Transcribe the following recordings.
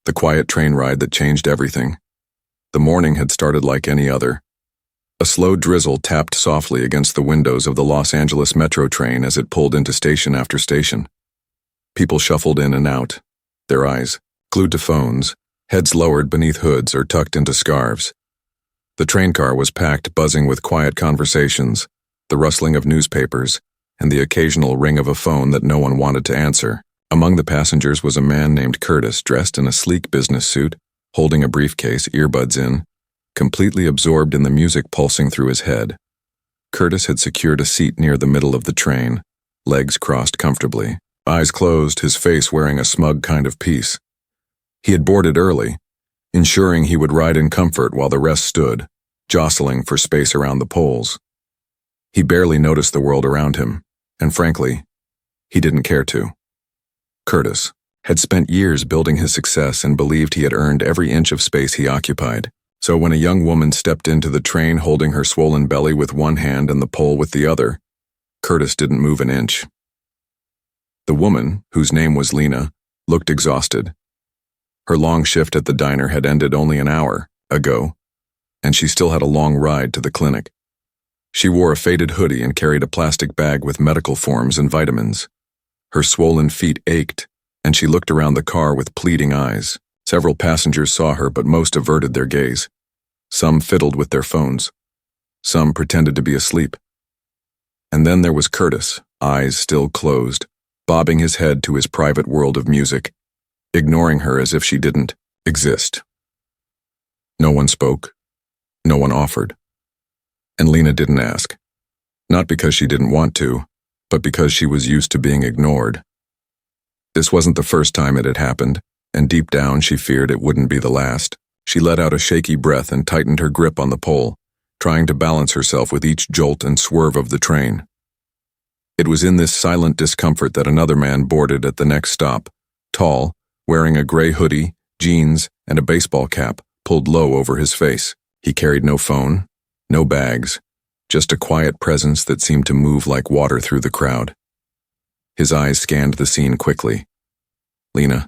The quiet train ride that changed everything. The morning had started like any other. A slow drizzle tapped softly against the windows of the Los Angeles Metro train as it pulled into station after station. People shuffled in and out, their eyes glued to phones, heads lowered beneath hoods or tucked into scarves. The train car was packed, buzzing with quiet conversations, the rustling of newspapers, and the occasional ring of a phone that no one wanted to answer. Among the passengers was a man named Curtis, dressed in a sleek business suit, holding a briefcase, earbuds in, completely absorbed in the music pulsing through his head. Curtis had secured a seat near the middle of the train, legs crossed comfortably, eyes closed, his face wearing a smug kind of peace. He had boarded early, ensuring he would ride in comfort while the rest stood, jostling for space around the poles. He barely noticed the world around him, and frankly, he didn't care to. Curtis had spent years building his success and believed he had earned every inch of space he occupied. So when a young woman stepped into the train holding her swollen belly with one hand and the pole with the other, Curtis didn't move an inch. The woman, whose name was Lena, looked exhausted. Her long shift at the diner had ended only an hour ago, and she still had a long ride to the clinic. She wore a faded hoodie and carried a plastic bag with medical forms and vitamins. Her swollen feet ached, and she looked around the car with pleading eyes. Several passengers saw her, but most averted their gaze. Some fiddled with their phones. Some pretended to be asleep. And then there was Curtis, eyes still closed, bobbing his head to his private world of music, ignoring her as if she didn't exist. No one spoke. No one offered. And Lena didn't ask. Not because she didn't want to, but because she was used to being ignored. This wasn't the first time it had happened, and deep down she feared it wouldn't be the last. She let out a shaky breath and tightened her grip on the pole, trying to balance herself with each jolt and swerve of the train. It was in this silent discomfort that another man boarded at the next stop, tall, wearing a gray hoodie, jeans, and a baseball cap pulled low over his face. He carried no phone, no bags, just a quiet presence that seemed to move like water through the crowd. His eyes scanned the scene quickly. Lena,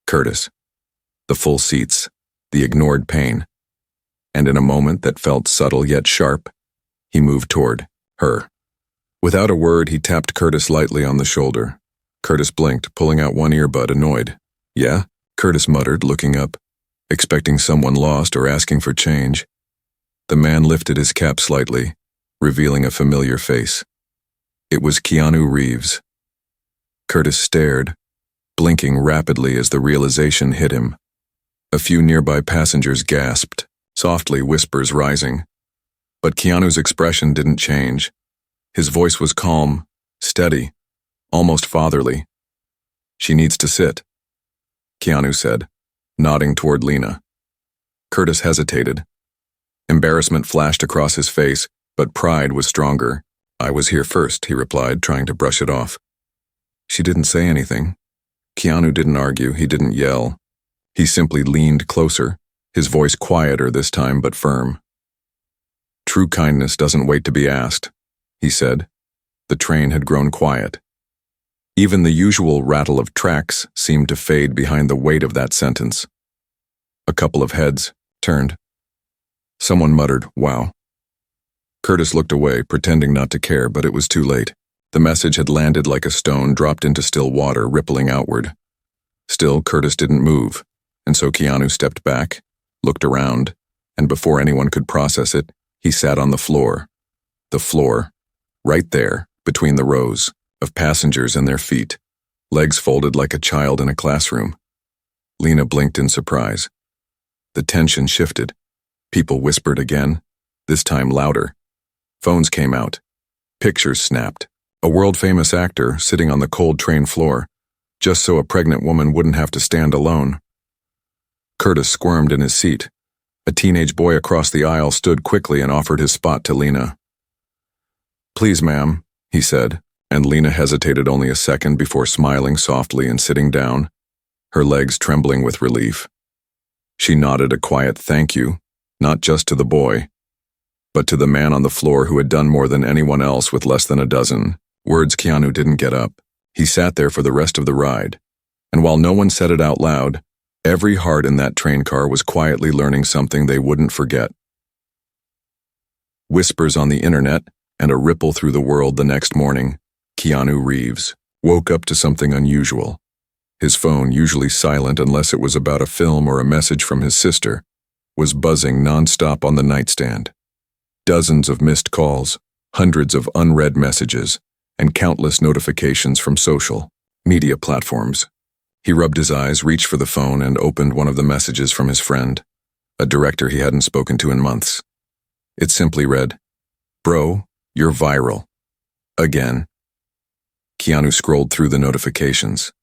Curtis, the full seats, the ignored pain. And in a moment that felt subtle yet sharp, he moved toward her. Without a word, he tapped Curtis lightly on the shoulder. Curtis blinked, pulling out one earbud, annoyed. "Yeah?" Curtis muttered, looking up, expecting someone lost or asking for change. The man lifted his cap slightly, revealing a familiar face. It was Keanu Reeves. Curtis stared, blinking rapidly as the realization hit him. A few nearby passengers gasped, softly, whispers rising. But Keanu's expression didn't change. His voice was calm, steady, almost fatherly. "She needs to sit," Keanu said, nodding toward Lena. Curtis hesitated. Embarrassment flashed across his face, but pride was stronger. "I was here first," he replied, trying to brush it off. She didn't say anything. Keanu didn't argue, he didn't yell. He simply leaned closer, his voice quieter this time but firm. "True kindness doesn't wait to be asked," he said. The train had grown quiet. Even the usual rattle of tracks seemed to fade behind the weight of that sentence. A couple of heads turned. Someone muttered, "Wow." Curtis looked away, pretending not to care, but it was too late. The message had landed like a stone dropped into still water, rippling outward. Still, Curtis didn't move, and so Keanu stepped back, looked around, and before anyone could process it, he sat on the floor. The floor, right there, between the rows of passengers and their feet, legs folded like a child in a classroom. Lena blinked in surprise. The tension shifted. People whispered again, this time louder. Phones came out. Pictures snapped. A world-famous actor sitting on the cold train floor, just so a pregnant woman wouldn't have to stand alone. Curtis squirmed in his seat. A teenage boy across the aisle stood quickly and offered his spot to Lena. "Please, ma'am," he said, and Lena hesitated only a second before smiling softly and sitting down, her legs trembling with relief. She nodded a quiet thank you, not just to the boy, but to the man on the floor who had done more than anyone else with less than a dozen. Words Keanu didn't get up. He sat there for the rest of the ride, and while no one said it out loud, Every heart in that train car was quietly learning something they wouldn't forget. Whispers on the internet and a ripple through the world. The next morning, Keanu Reeves woke up to something unusual. His phone, usually silent unless it was about a film or a message from his sister, was buzzing nonstop on the nightstand. Dozens of missed calls, hundreds of unread messages, and countless notifications from social media platforms. He rubbed his eyes, reached for the phone, and opened one of the messages from his friend, a director he hadn't spoken to in months. It simply read, "Bro, you're viral. Again." Keanu scrolled through the notifications.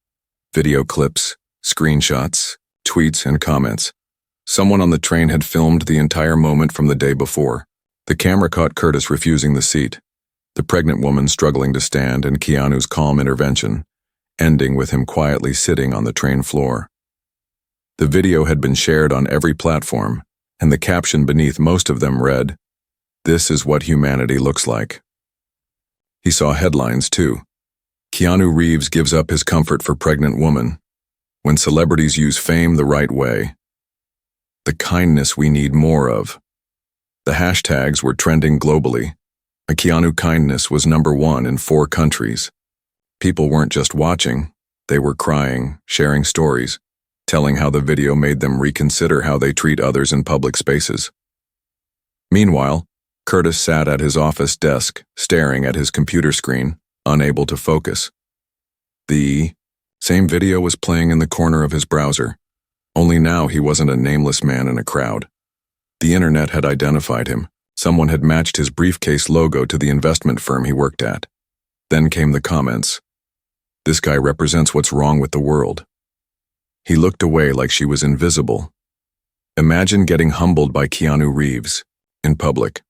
Video clips, screenshots, tweets, and comments. Someone on the train had filmed the entire moment from the day before. The camera caught Curtis refusing the seat, the pregnant woman struggling to stand, and Keanu's calm intervention, ending with him quietly sitting on the train floor. The video had been shared on every platform, and the caption beneath most of them read, "This is what humanity looks like." He saw headlines too. Keanu Reeves gives up his comfort for pregnant woman. When celebrities use fame the right way. The kindness we need more of. The hashtags were trending globally. A Keanu kindness was #1 in 4 countries. People weren't just watching, they were crying, sharing stories, telling how the video made them reconsider how they treat others in public spaces. Meanwhile, Curtis sat at his office desk, staring at his computer screen, unable to focus. The same video was playing in the corner of his browser, only now he wasn't a nameless man in a crowd. The internet had identified him. Someone had matched his briefcase logo to the investment firm he worked at. Then came the comments. "This guy represents what's wrong with the world." He looked away like she was invisible. Imagine getting humbled by Keanu Reeves, in public.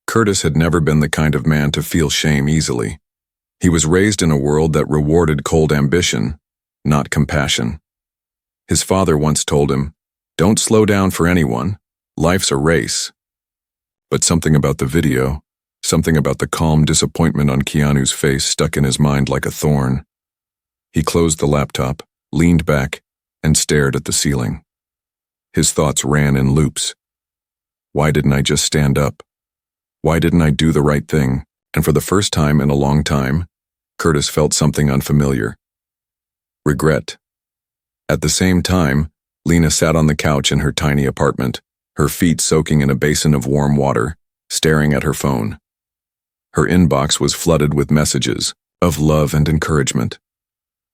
Curtis had never been the kind of man to feel shame easily. He was raised in a world that rewarded cold ambition, not compassion. His father once told him, "Don't slow down for anyone. Life's a race." But something about the video, something about the calm disappointment on Keanu's face stuck in his mind like a thorn. He closed the laptop, leaned back, and stared at the ceiling. His thoughts ran in loops. Why didn't I just stand up? Why didn't I do the right thing? And for the first time in a long time, Curtis felt something unfamiliar. Regret. At the same time, Lena sat on the couch in her tiny apartment, her feet soaking in a basin of warm water, staring at her phone. Her inbox was flooded with messages of love and encouragement.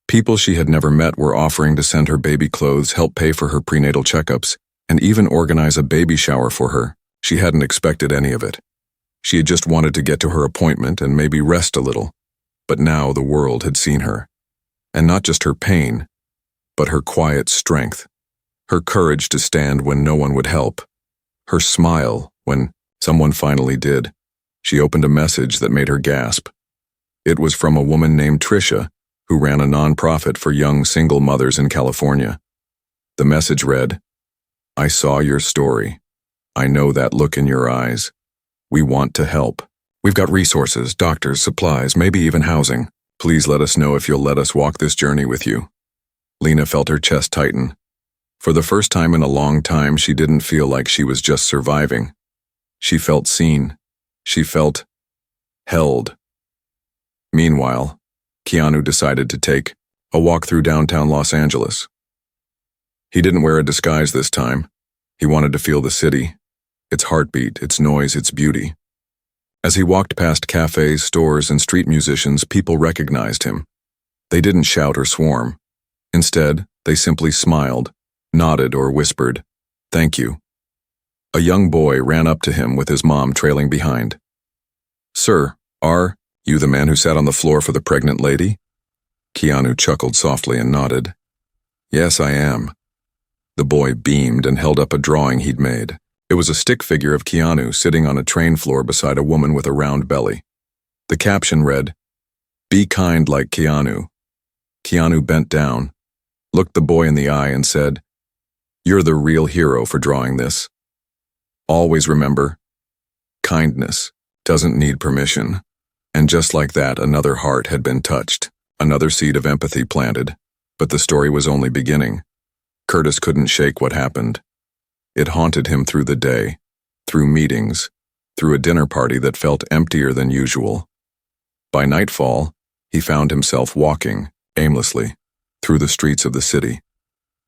People she had never met were offering to send her baby clothes, help pay for her prenatal checkups, and even organize a baby shower for her. She hadn't expected any of it. She had just wanted to get to her appointment and maybe rest a little. But now the world had seen her. And not just her pain, but her quiet strength. Her courage to stand when no one would help. Her smile when someone finally did. She opened a message that made her gasp. It was from a woman named Trisha, who ran a nonprofit for young single mothers in California. The message read, "I saw your story. I know that look in your eyes. We want to help. We've got resources, doctors, supplies, maybe even housing. Please let us know if you'll let us walk this journey with you." Lena felt her chest tighten. For the first time in a long time, she didn't feel like she was just surviving. She felt seen. She felt held. Meanwhile, Keanu decided to take a walk through downtown Los Angeles. He didn't wear a disguise this time. He wanted to feel the city, its heartbeat, its noise, its beauty. As he walked past cafes, stores, and street musicians, people recognized him. They didn't shout or swarm. Instead, they simply smiled, nodded, or whispered, "Thank you." A young boy ran up to him with his mom trailing behind. "Sir, are you the man who sat on the floor for the pregnant lady?" Keanu chuckled softly and nodded. "Yes, I am." The boy beamed and held up a drawing he'd made. It was a stick figure of Keanu sitting on a train floor beside a woman with a round belly. The caption read, "Be kind like Keanu." Keanu bent down, looked the boy in the eye, and said, "You're the real hero for drawing this. Always remember, kindness doesn't need permission." And just like that, another heart had been touched, another seed of empathy planted. But the story was only beginning. Curtis couldn't shake what happened. It haunted him through the day, through meetings, through a dinner party that felt emptier than usual. By nightfall, he found himself walking, aimlessly, through the streets of the city.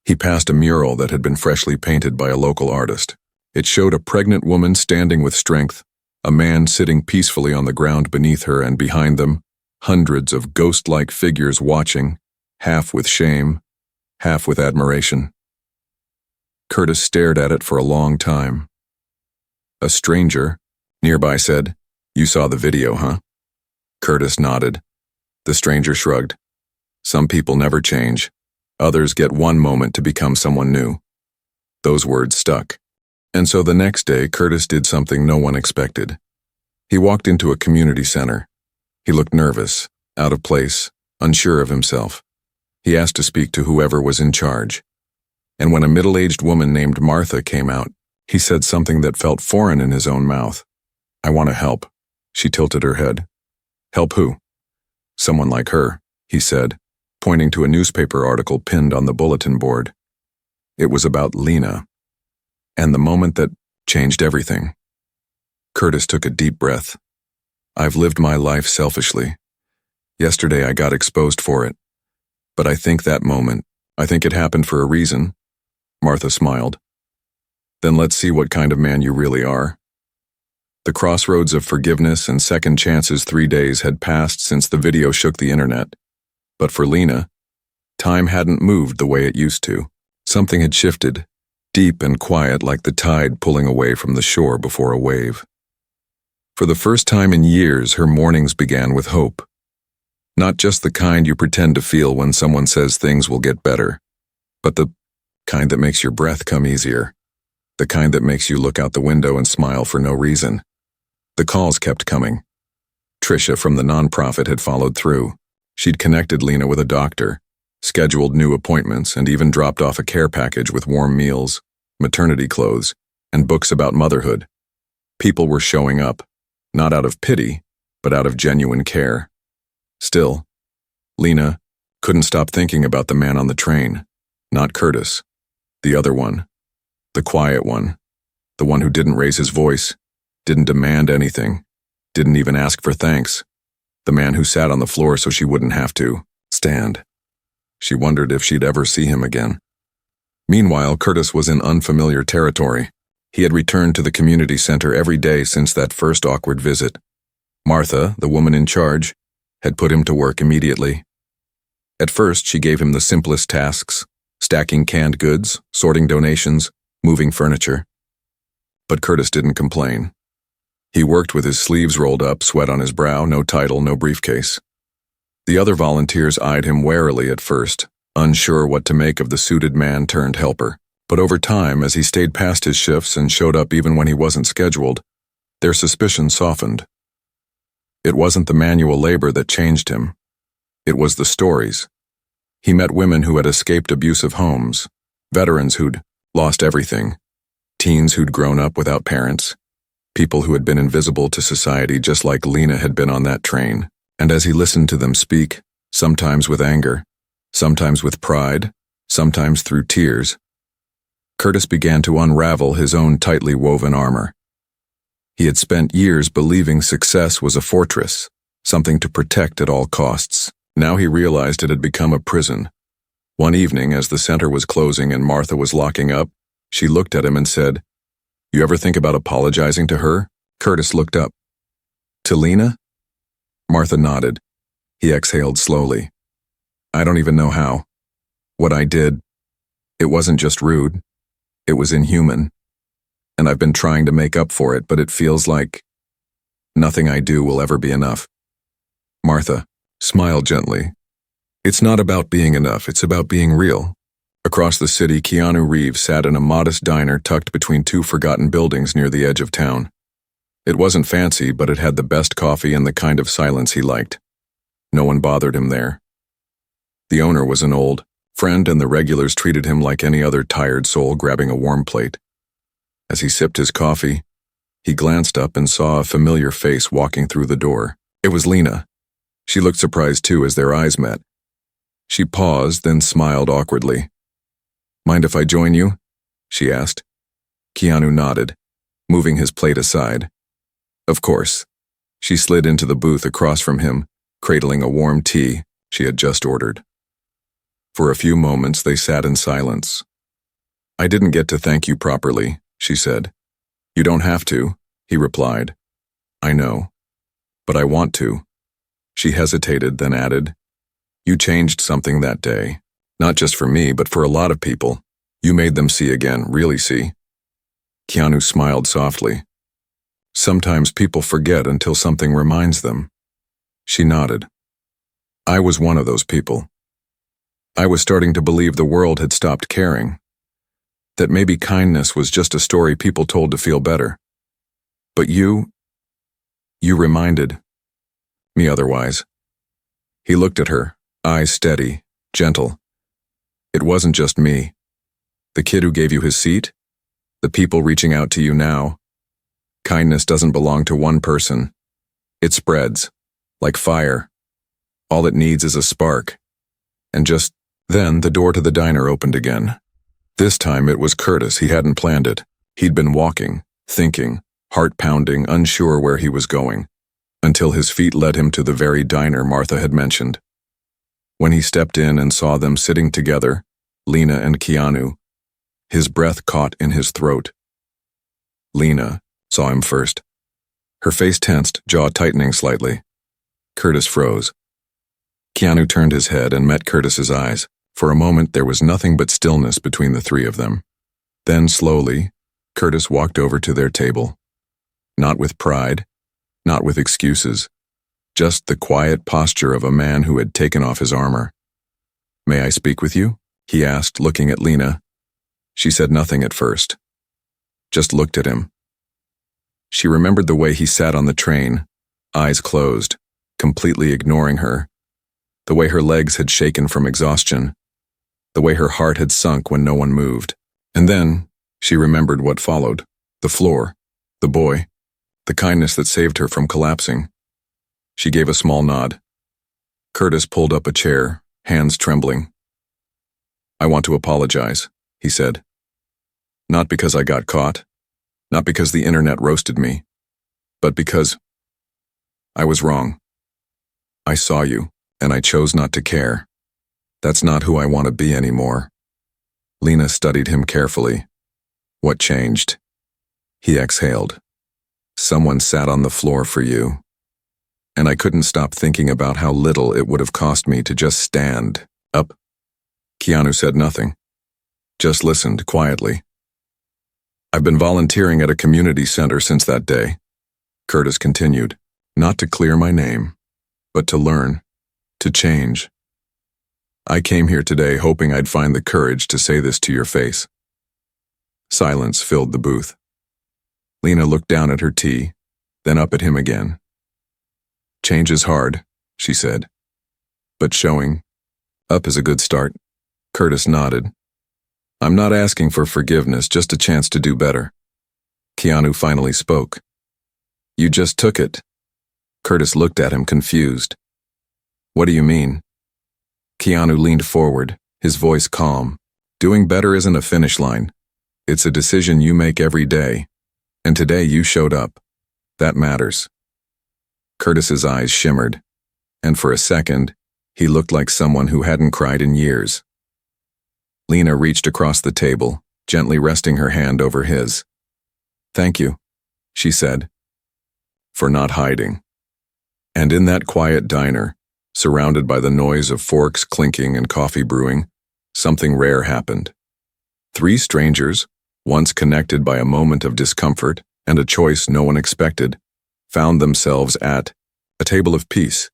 He passed a mural that had been freshly painted by a local artist. It showed a pregnant woman standing with strength, a man sitting peacefully on the ground beneath her, and behind them, hundreds of ghost-like figures watching, half with shame, half with admiration. Curtis stared at it for a long time. A stranger nearby said, "You saw the video, huh?" Curtis nodded. The stranger shrugged. Some people never change. Others get one moment to become someone new. Those words stuck. And so the next day, Curtis did something no one expected. He walked into a community center. He looked nervous, out of place, unsure of himself. He asked to speak to whoever was in charge. And when a middle-aged woman named Martha came out, he said something that felt foreign in his own mouth. "I want to help." She tilted her head. "Help who?" "Someone like her," he said, pointing to a newspaper article pinned on the bulletin board. It was about Lena, and the moment that changed everything. Curtis took a deep breath. "I've lived my life selfishly. Yesterday I got exposed for it. But I think it happened for a reason." Martha smiled. "Then let's see what kind of man you really are." The crossroads of forgiveness and second chances 3 days had passed since the video shook the internet. But for Lena, time hadn't moved the way it used to. Something had shifted, deep and quiet like the tide pulling away from the shore before a wave. For the first time in years, her mornings began with hope. Not just the kind you pretend to feel when someone says things will get better, but the kind that makes your breath come easier. The kind that makes you look out the window and smile for no reason. The calls kept coming. Tricia from the nonprofit had followed through. She'd connected Lena with a doctor, scheduled new appointments, and even dropped off a care package with warm meals, maternity clothes, and books about motherhood. People were showing up, not out of pity, but out of genuine care. Still, Lena couldn't stop thinking about the man on the train. Not Curtis. The other one. The quiet one. The one who didn't raise his voice, didn't demand anything, didn't even ask for thanks. The man who sat on the floor so she wouldn't have to stand. She wondered if she'd ever see him again. Meanwhile, Curtis was in unfamiliar territory. He had returned to the community center every day since that first awkward visit. Martha, the woman in charge, had put him to work immediately. At first, she gave him the simplest tasks, stacking canned goods, sorting donations, moving furniture. But Curtis didn't complain. He worked with his sleeves rolled up, sweat on his brow, no title, no briefcase. The other volunteers eyed him warily at first, unsure what to make of the suited man turned helper. But over time, as he stayed past his shifts and showed up even when he wasn't scheduled, their suspicion softened. It wasn't the manual labor that changed him. It was the stories. He met women who had escaped abusive homes, veterans who'd lost everything, teens who'd grown up without parents, people who had been invisible to society just like Lena had been on that train. And as he listened to them speak, sometimes with anger, sometimes with pride, sometimes through tears, Curtis began to unravel his own tightly woven armor. He had spent years believing success was a fortress, something to protect at all costs. Now he realized it had become a prison. One evening, as the center was closing and Martha was locking up, she looked at him and said, "You ever think about apologizing to her?" Curtis looked up. "To Lena?" Martha nodded. He exhaled slowly. "I don't even know how. What I did, it wasn't just rude. It was inhuman. And I've been trying to make up for it, but it feels like nothing I do will ever be enough." Martha smiled gently. "It's not about being enough, it's about being real." Across the city, Keanu Reeves sat in a modest diner tucked between two forgotten buildings near the edge of town. It wasn't fancy, but it had the best coffee and the kind of silence he liked. No one bothered him there. The owner was an old friend, and the regulars treated him like any other tired soul grabbing a warm plate. As he sipped his coffee, he glanced up and saw a familiar face walking through the door. It was Lena. She looked surprised too as their eyes met. She paused, then smiled awkwardly. Mind if I join you? She asked. Keanu nodded, moving his plate aside. Of course. She slid into the booth across from him, cradling a warm tea she had just ordered. For a few moments they sat in silence. I didn't get to thank you properly, she said. You don't have to, he replied. I know. But I want to. She hesitated, then added, You changed something that day. Not just for me, but for a lot of people. You made them see again, really see. Keanu smiled softly. Sometimes people forget until something reminds them. She nodded. I was one of those people. I was starting to believe the world had stopped caring. That maybe kindness was just a story people told to feel better. But you reminded me otherwise. He looked at her, eyes steady, gentle. It wasn't just me. The kid who gave you his seat? The people reaching out to you now? Kindness doesn't belong to one person. It spreads, like fire. All it needs is a spark. And just then the door to the diner opened again. This time it was Curtis. He hadn't planned it. He'd been walking, thinking, heart pounding, unsure where he was going, until his feet led him to the very diner Martha had mentioned. When he stepped in and saw them sitting together, Lena and Keanu, his breath caught in his throat. Lena saw him first. Her face tensed, jaw tightening slightly. Curtis froze. Keanu turned his head and met Curtis's eyes. For a moment there was nothing but stillness between the three of them. Then slowly, Curtis walked over to their table. Not with pride, not with excuses, just the quiet posture of a man who had taken off his armor. May I speak with you? He asked, looking at Lena. She said nothing at first, just looked at him. She remembered the way he sat on the train, eyes closed, completely ignoring her, the way her legs had shaken from exhaustion, the way her heart had sunk when no one moved. And then she remembered what followed, the floor, the boy, the kindness that saved her from collapsing. She gave a small nod. Curtis pulled up a chair, hands trembling. I want to apologize, he said. Not because I got caught, not because the internet roasted me, but because I was wrong. I saw you, and I chose not to care. That's not who I want to be anymore. Lena studied him carefully. What changed? He exhaled. Someone sat on the floor for you. And I couldn't stop thinking about how little it would have cost me to just stand up. Keanu said nothing, just listened quietly. I've been volunteering at a community center since that day, Curtis continued, not to clear my name, but to learn, to change. I came here today hoping I'd find the courage to say this to your face. Silence filled the booth. Lena looked down at her tea, then up at him again. Change is hard, she said, but showing up is a good start. Curtis nodded. I'm not asking for forgiveness, just a chance to do better. Keanu finally spoke. You just took it. Curtis looked at him confused. What do you mean? Keanu leaned forward, his voice calm. Doing better isn't a finish line. It's a decision you make every day. And today you showed up. That matters. Curtis's eyes shimmered, and for a second, he looked like someone who hadn't cried in years. Lena reached across the table, gently resting her hand over his. Thank you, she said, for not hiding. And in that quiet diner, surrounded by the noise of forks clinking and coffee brewing, something rare happened. Three strangers, once connected by a moment of discomfort and a choice no one expected, found themselves at a table of peace.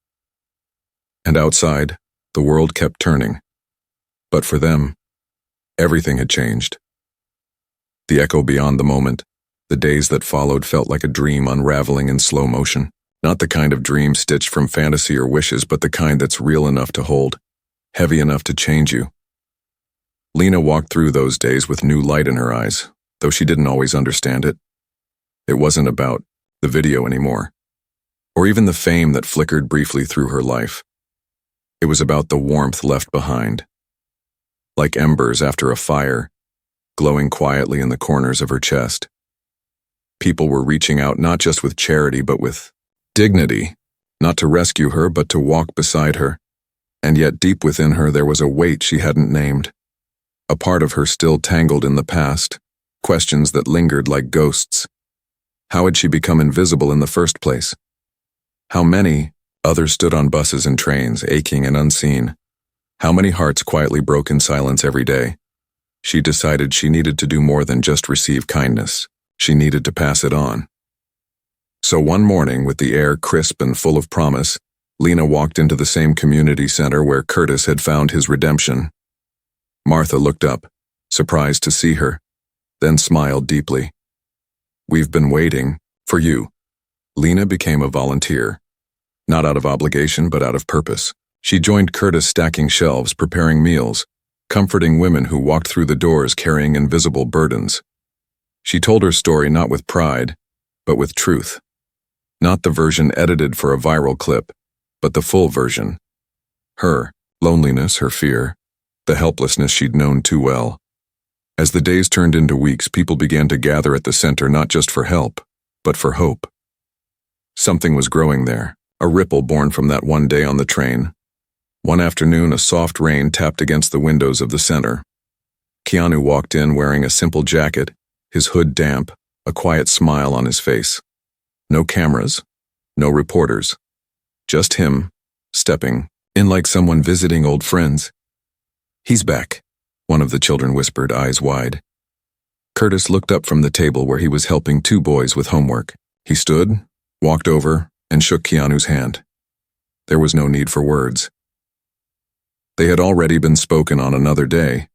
And outside, the world kept turning. But for them, everything had changed. The echo beyond the moment, the days that followed felt like a dream unraveling in slow motion. Not the kind of dream stitched from fantasy or wishes, but the kind that's real enough to hold, heavy enough to change you. Lena walked through those days with new light in her eyes, though she didn't always understand it. It wasn't about the video anymore, or even the fame that flickered briefly through her life. It was about the warmth left behind. Like embers after a fire, glowing quietly in the corners of her chest. People were reaching out not just with charity but with dignity, not to rescue her but to walk beside her. And yet deep within her there was a weight she hadn't named. A part of her still tangled in the past, questions that lingered like ghosts. How had she become invisible in the first place? How many others stood on buses and trains, aching and unseen? How many hearts quietly broke in silence every day? She decided she needed to do more than just receive kindness. She needed to pass it on. So one morning, with the air crisp and full of promise, Lena walked into the same community center where Curtis had found his redemption. Martha looked up, surprised to see her, then smiled deeply. "We've been waiting for you." Lena became a volunteer, not out of obligation but out of purpose. She joined Curtis stacking shelves, preparing meals, comforting women who walked through the doors carrying invisible burdens. She told her story not with pride, but with truth. Not the version edited for a viral clip, but the full version. Her loneliness, her fear, the helplessness she'd known too well. As the days turned into weeks, people began to gather at the center not just for help, but for hope. Something was growing there, a ripple born from that one day on the train. One afternoon, a soft rain tapped against the windows of the center. Keanu walked in wearing a simple jacket, his hood damp, a quiet smile on his face. No cameras, no reporters. Just him, stepping in like someone visiting old friends. "He's back," one of the children whispered, eyes wide. Curtis looked up from the table where he was helping two boys with homework. He stood, walked over, and shook Keanu's hand. There was no need for words. They had already been spoken on another day.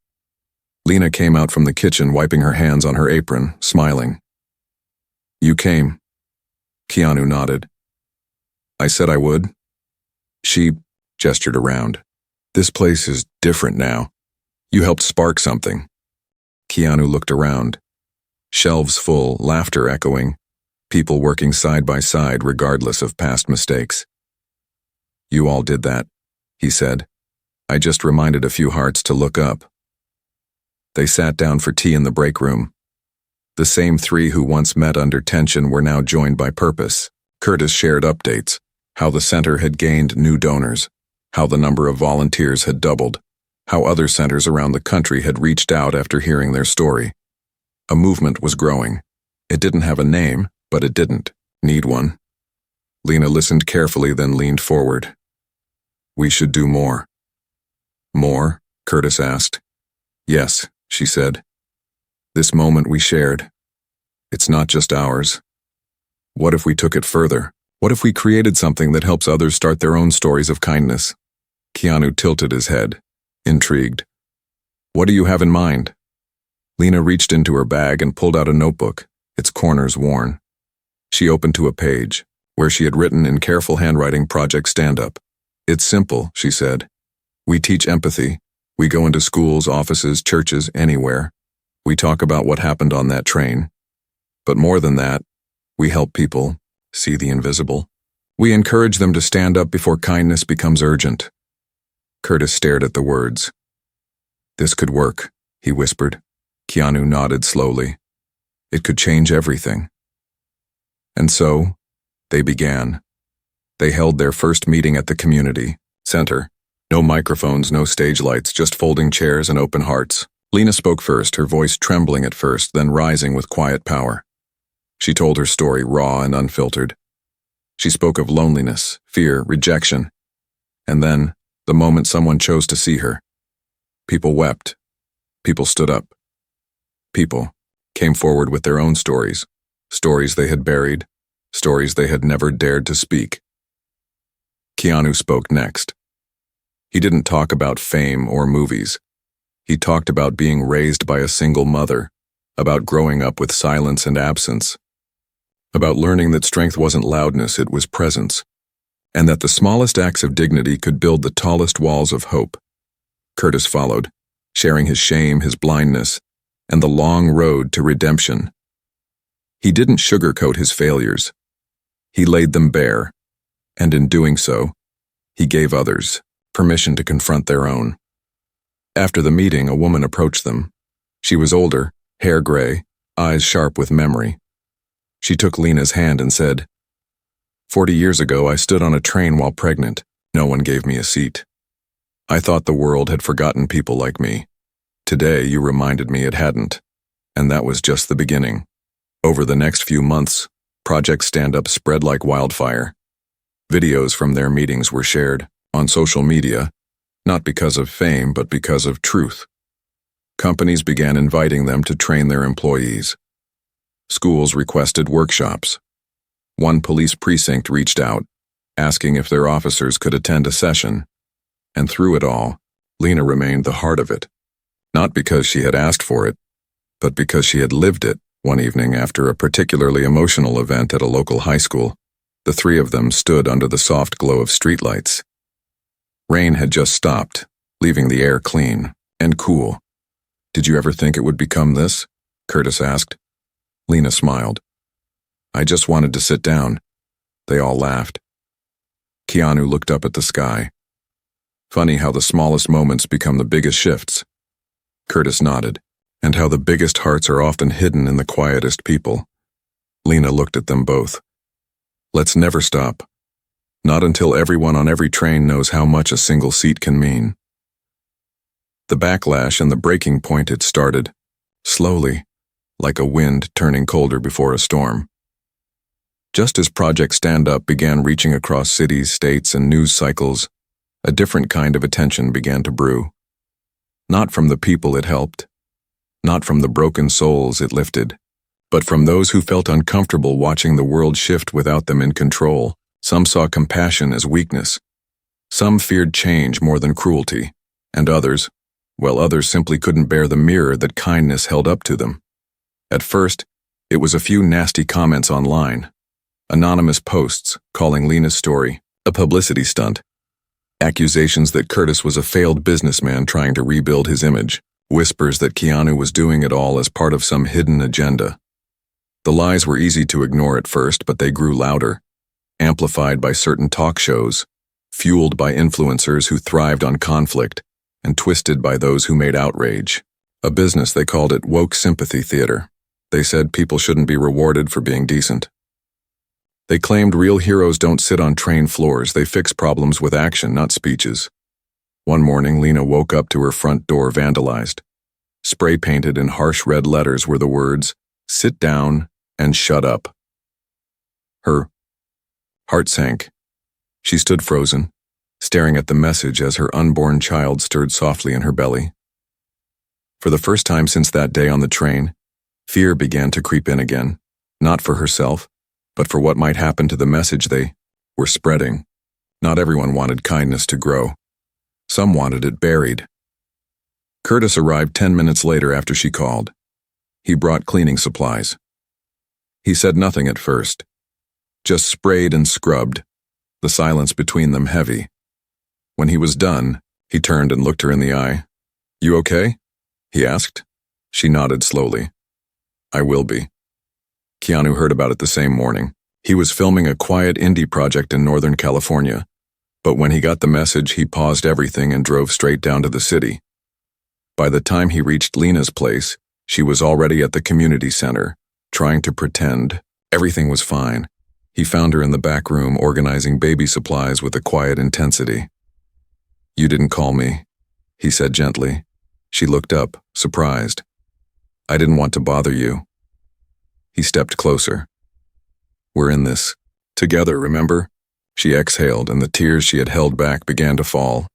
Lena came out from the kitchen, wiping her hands on her apron, smiling. "You came." Keanu nodded. "I said I would." She gestured around. "This place is different now. You helped spark something." Keanu looked around. Shelves full, laughter echoing, people working side by side regardless of past mistakes. "You all did that," he said. "I just reminded a few hearts to look up." They sat down for tea in the break room. The same three who once met under tension were now joined by purpose. Curtis shared updates, how the center had gained new donors, how the number of volunteers had doubled, how other centers around the country had reached out after hearing their story. A movement was growing. It didn't have a name, but it didn't need one. Lena listened carefully, then leaned forward. "We should do more." "More?" Curtis asked. "Yes," she said. "This moment we shared. It's not just ours. What if we took it further? What if we created something that helps others start their own stories of kindness?" Keanu tilted his head, intrigued. "What do you have in mind?" Lena reached into her bag and pulled out a notebook, its corners worn. She opened to a page, where she had written in careful handwriting, "Project Stand Up." "It's simple," she said. "We teach empathy. We go into schools, offices, churches, anywhere. We talk about what happened on that train. But more than that, we help people see the invisible. We encourage them to stand up before kindness becomes urgent." Curtis stared at the words. "This could work," he whispered. Keanu nodded slowly. "It could change everything." And so, they began. They held their first meeting at the community center. No microphones, no stage lights, just folding chairs and open hearts. Lena spoke first, her voice trembling at first, then rising with quiet power. She told her story, raw and unfiltered. She spoke of loneliness, fear, rejection. And then, the moment someone chose to see her. People wept. People stood up. People came forward with their own stories, stories they had buried, stories they had never dared to speak. Keanu spoke next. He didn't talk about fame or movies. He talked about being raised by a single mother, about growing up with silence and absence, about learning that strength wasn't loudness, it was presence, and that the smallest acts of dignity could build the tallest walls of hope. Curtis followed, sharing his shame, his blindness, and the long road to redemption. He didn't sugarcoat his failures. He laid them bare, and in doing so, he gave others permission to confront their own. After the meeting, a woman approached them. She was older, hair gray, eyes sharp with memory. She took Lena's hand and said, 40 years ago, I stood on a train while pregnant. No one gave me a seat. I thought the world had forgotten people like me. Today, you reminded me it hadn't. And that was just the beginning. Over the next few months, Project Stand Up spread like wildfire. Videos from their meetings were shared on social media, not because of fame, but because of truth. Companies began inviting them to train their employees. Schools requested workshops. One police precinct reached out, asking if their officers could attend a session. And through it all, Lena remained the heart of it. Not because she had asked for it, but because she had lived it. One evening after a particularly emotional event at a local high school, the three of them stood under the soft glow of streetlights. Rain had just stopped, leaving the air clean and cool. Did you ever think it would become this? Curtis asked. Lena smiled. I just wanted to sit down. They all laughed. Keanu looked up at the sky. Funny how the smallest moments become the biggest shifts. Curtis nodded. And how the biggest hearts are often hidden in the quietest people. Lena looked at them both. Let's never stop. Not until everyone on every train knows how much a single seat can mean. The backlash and the breaking point had started, slowly, like a wind turning colder before a storm. Just as Project Stand Up began reaching across cities, states, and news cycles, a different kind of attention began to brew. Not from the people it helped, not from the broken souls it lifted, but from those who felt uncomfortable watching the world shift without them in control. Some saw compassion as weakness. Some feared change more than cruelty, and others simply couldn't bear the mirror that kindness held up to them. At first, it was a few nasty comments online, anonymous posts calling Lena's story a publicity stunt, accusations that Curtis was a failed businessman trying to rebuild his image, whispers that Keanu was doing it all as part of some hidden agenda. The lies were easy to ignore at first, but they grew louder, amplified by certain talk shows, fueled by influencers who thrived on conflict, and twisted by those who made outrage. A business, they called it woke sympathy theater. They said people shouldn't be rewarded for being decent. They claimed real heroes don't sit on train floors, they fix problems with action, not speeches. One morning, Lena woke up to her front door vandalized. Spray-painted in harsh red letters were the words, "Sit down and shut up." Her heart sank. She stood frozen, staring at the message as her unborn child stirred softly in her belly. For the first time since that day on the train, fear began to creep in again, not for herself, but for what might happen to the message they were spreading. Not everyone wanted kindness to grow. Some wanted it buried. Curtis arrived 10 minutes later after she called. He brought cleaning supplies. He said nothing at first, just sprayed and scrubbed, the silence between them heavy. When he was done, he turned and looked her in the eye. "You okay?" he asked. She nodded slowly. "I will be." Keanu heard about it the same morning. He was filming a quiet indie project in Northern California. But when he got the message, he paused everything and drove straight down to the city. By the time he reached Lena's place, she was already at the community center, trying to pretend everything was fine. He found her in the back room organizing baby supplies with a quiet intensity. "You didn't call me," he said gently. She looked up, surprised. "I didn't want to bother you." He stepped closer. "We're in this together, remember?" She exhaled, and the tears she had held back began to fall.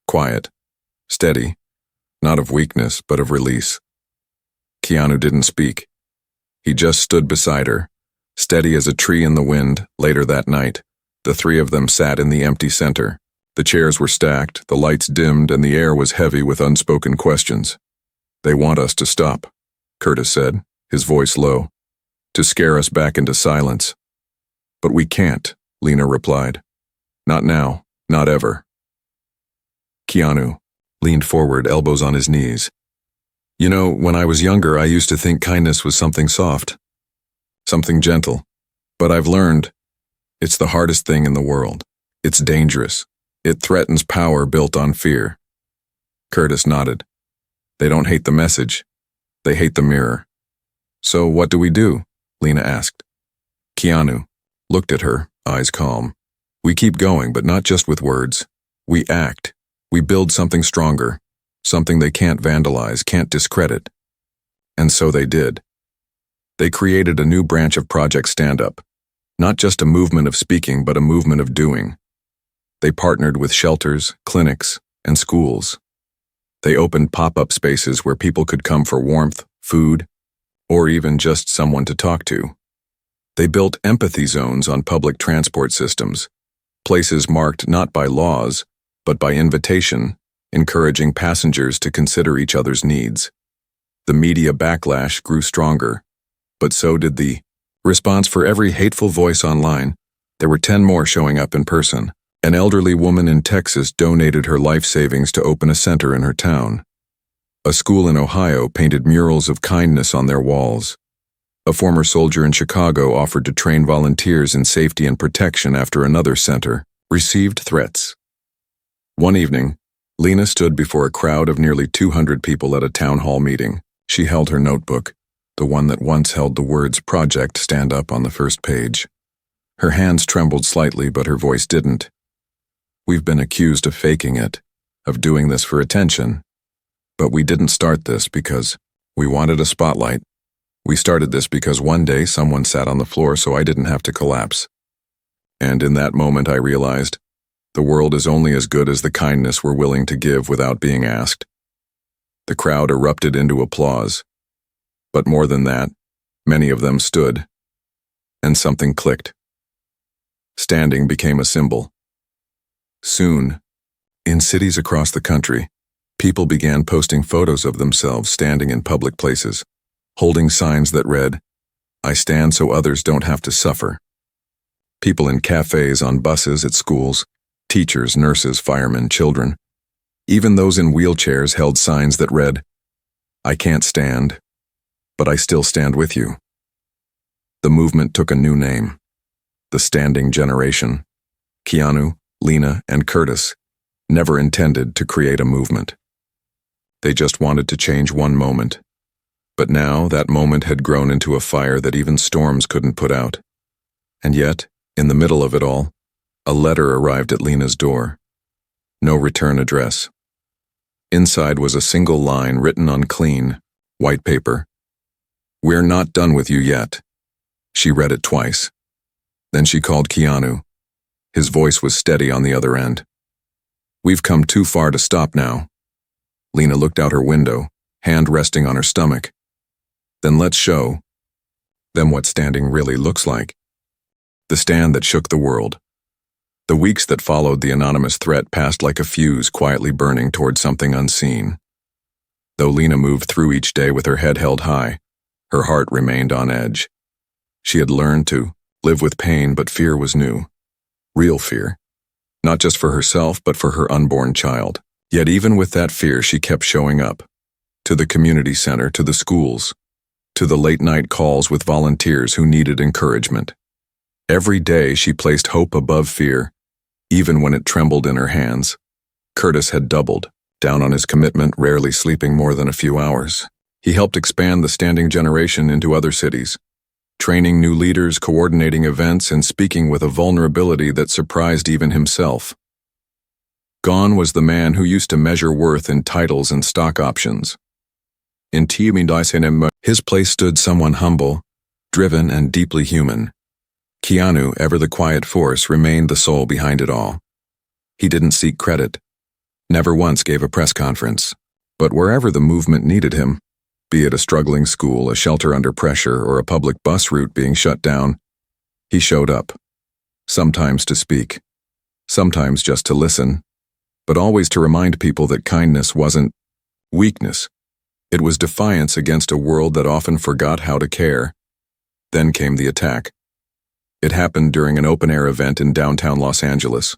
Quiet, steady, not of weakness, but of release. Keanu didn't speak. He just stood beside her, steady as a tree in the wind. Later that night, the three of them sat in the empty center. The chairs were stacked, the lights dimmed, and the air was heavy with unspoken questions. "They want us to stop," Curtis said, his voice low, "to scare us back into silence." "But we can't," Lena replied. "Not now, not ever." Keanu leaned forward, elbows on his knees. "You know, when I was younger, I used to think kindness was something soft, something gentle. But I've learned it's the hardest thing in the world. It's dangerous. It threatens power built on fear." Curtis nodded. "They don't hate the message. They hate the mirror. So what do we do? Lena asked. Keanu looked at her, eyes calm. We keep going, but not just with words. We act. We build something stronger, something they can't vandalize, can't discredit. And so they did. They created a new branch of Project Stand Up, not just a movement of speaking, but a movement of doing. They partnered with shelters, clinics, and schools. They opened pop-up spaces where people could come for warmth, food, or even just someone to talk to. They built empathy zones on public transport systems, places marked not by laws, but by invitation, encouraging passengers to consider each other's needs. The media backlash grew stronger, but so did the response. For every hateful voice online, there were 10 more showing up in person. An elderly woman in Texas donated her life savings to open a center in her town. A school in Ohio painted murals of kindness on their walls. A former soldier in Chicago offered to train volunteers in safety and protection after another center received threats. One evening, Lena stood before a crowd of nearly 200 people at a town hall meeting. She held her notebook, the one that once held the words Project Stand Up on the first page. Her hands trembled slightly, but her voice didn't. We've been accused of faking it, of doing this for attention. But we didn't start this because we wanted a spotlight. We started this because one day someone sat on the floor so I didn't have to collapse. And in that moment I realized, the world is only as good as the kindness we're willing to give without being asked. The crowd erupted into applause. But more than that, many of them stood. And something clicked. Standing became a symbol. Soon, in cities across the country, people began posting photos of themselves standing in public places, holding signs that read, "I stand so others don't have to suffer." People in cafes, on buses, at schools, teachers, nurses, firemen, children. Even those in wheelchairs held signs that read, "I can't stand, but I still stand with you." The movement took a new name, the Standing Generation. Keanu, Lena, and Curtis never intended to create a movement. They just wanted to change one moment. But now that moment had grown into a fire that even storms couldn't put out. And yet, in the middle of it all, a letter arrived at Lena's door. No return address. Inside was a single line written on clean, white paper. "We're not done with you yet." She read it twice. Then she called Keanu. His voice was steady on the other end. "We've come too far to stop now." Lena looked out her window, hand resting on her stomach. "Then let's show them what standing really looks like." The stand that shook the world. The weeks that followed the anonymous threat passed like a fuse quietly burning toward something unseen. Though Lena moved through each day with her head held high, her heart remained on edge. She had learned to live with pain, but fear was new. Real fear. Not just for herself, but for her unborn child. Yet even with that fear, she kept showing up. To the community center, to the schools, to the late-night calls with volunteers who needed encouragement. Every day she placed hope above fear, even when it trembled in her hands. Curtis had doubled down on his commitment, rarely sleeping more than a few hours. He helped expand the Standing Generation into other cities, training new leaders, coordinating events, and speaking with a vulnerability that surprised even himself. Gone was the man who used to measure worth in titles and stock options. In his place stood someone humble, driven, and deeply human. Keanu, ever the quiet force, remained the soul behind it all. He didn't seek credit, never once gave a press conference, but wherever the movement needed him, be it a struggling school, a shelter under pressure, or a public bus route being shut down, he showed up. Sometimes to speak, sometimes just to listen, but always to remind people that kindness wasn't weakness. It was defiance against a world that often forgot how to care. Then came the attack. It happened during an open-air event in downtown Los Angeles.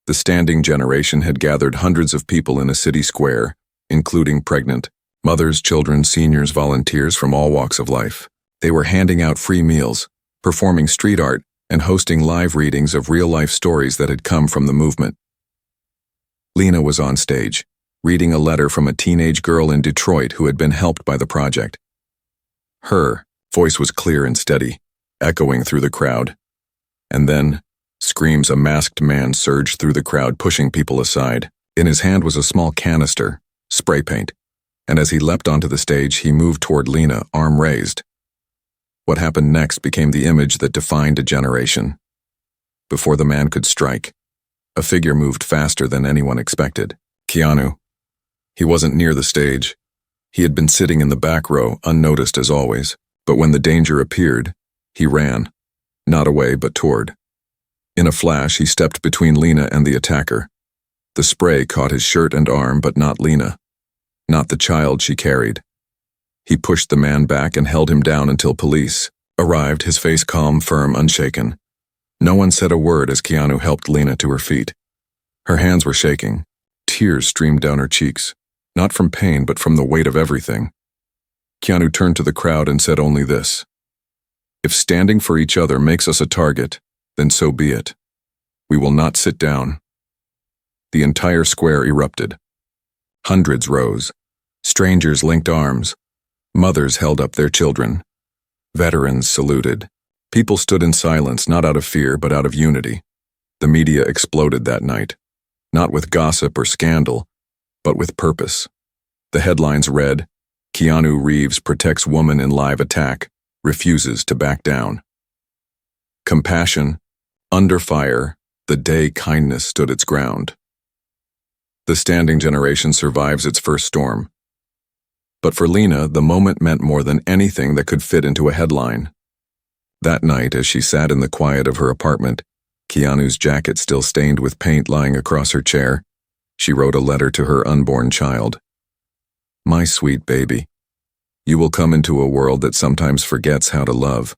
The Standing Generation had gathered hundreds of people in a city square, including pregnant mothers, children, seniors, volunteers from all walks of life. They were handing out free meals, performing street art, and hosting live readings of real-life stories that had come from the movement. Lena was on stage, reading a letter from a teenage girl in Detroit who had been helped by the project. Her voice was clear and steady, echoing through the crowd. And then, screams, a masked man surged through the crowd, pushing people aside. In his hand was a small canister, spray paint, and as he leapt onto the stage, he moved toward Lena, arm raised. What happened next became the image that defined a generation. Before the man could strike, a figure moved faster than anyone expected. Keanu. He wasn't near the stage. He had been sitting in the back row, unnoticed as always, but when the danger appeared, he ran, not away but toward. In a flash, he stepped between Lena and the attacker. The spray caught his shirt and arm, but not Lena, not the child she carried. He pushed the man back and held him down until police arrived, his face calm, firm, unshaken. No one said a word as Keanu helped Lena to her feet. Her hands were shaking. Tears streamed down her cheeks, not from pain but from the weight of everything. Keanu turned to the crowd and said only this: "If standing for each other makes us a target, then so be it. We will not sit down." The entire square erupted. Hundreds rose. Strangers linked arms. Mothers held up their children. Veterans saluted. People stood in silence, not out of fear, but out of unity. The media exploded that night, not with gossip or scandal, but with purpose. The headlines read, "Keanu Reeves protects woman in live attack, refuses to back down." Compassion, under fire, the day kindness stood its ground. The standing generation survives its first storm. But for Lena, the moment meant more than anything that could fit into a headline. That night, as she sat in the quiet of her apartment, Keanu's jacket still stained with paint lying across her chair, she wrote a letter to her unborn child. "My sweet baby, you will come into a world that sometimes forgets how to love.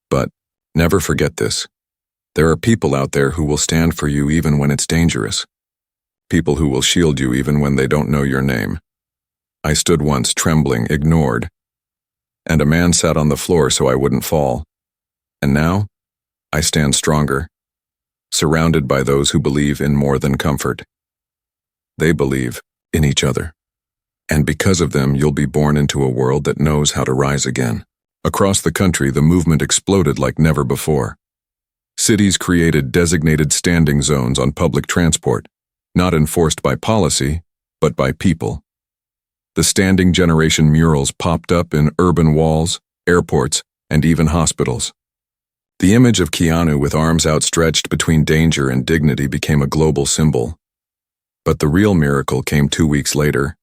But never forget this. There are people out there who will stand for you even when it's dangerous. People who will shield you even when they don't know your name. I stood once trembling, ignored, and a man sat on the floor so I wouldn't fall. And now, I stand stronger, surrounded by those who believe in more than comfort. They believe in each other. And because of them, you'll be born into a world that knows how to rise again." Across the country, the movement exploded like never before. Cities created designated standing zones on public transport, not enforced by policy, but by people. The standing generation murals popped up in urban walls, airports, and even hospitals. The image of Keanu with arms outstretched between danger and dignity became a global symbol. But the real miracle came 2 weeks later.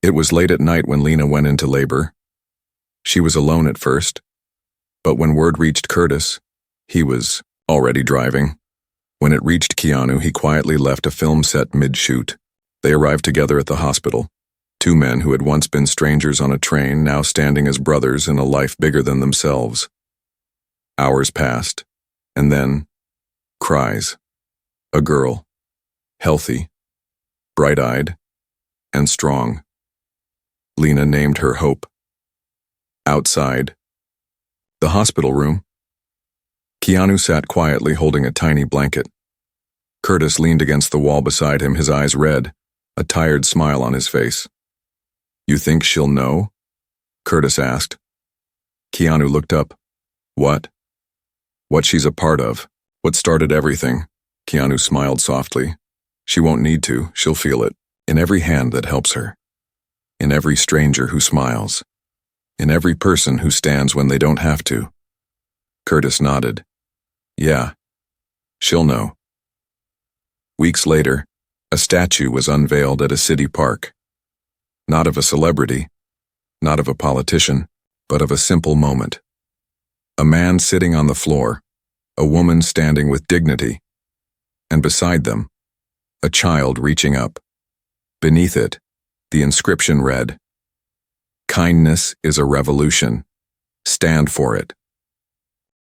It was late at night when Lena went into labor. She was alone at first, but when word reached Curtis, he was already driving. When it reached Keanu, he quietly left a film set mid-shoot. They arrived together at the hospital. Two men who had once been strangers on a train, now standing as brothers in a life bigger than themselves. Hours passed, and then, cries. A girl, healthy, bright-eyed, and strong. Lena named her Hope. Outside, the hospital room, Keanu sat quietly holding a tiny blanket. Curtis leaned against the wall beside him, his eyes red, a tired smile on his face. "You think she'll know?" Curtis asked. Keanu looked up. "What?" "What she's a part of. What started everything." Keanu smiled softly. "She won't need to. She'll feel it. In every hand that helps her. In every stranger who smiles. In every person who stands when they don't have to." Curtis nodded. "Yeah. She'll know." Weeks later, a statue was unveiled at a city park. Not of a celebrity, not of a politician, but of a simple moment. A man sitting on the floor, a woman standing with dignity, and beside them, a child reaching up. Beneath it, the inscription read, "Kindness is a revolution. Stand for it."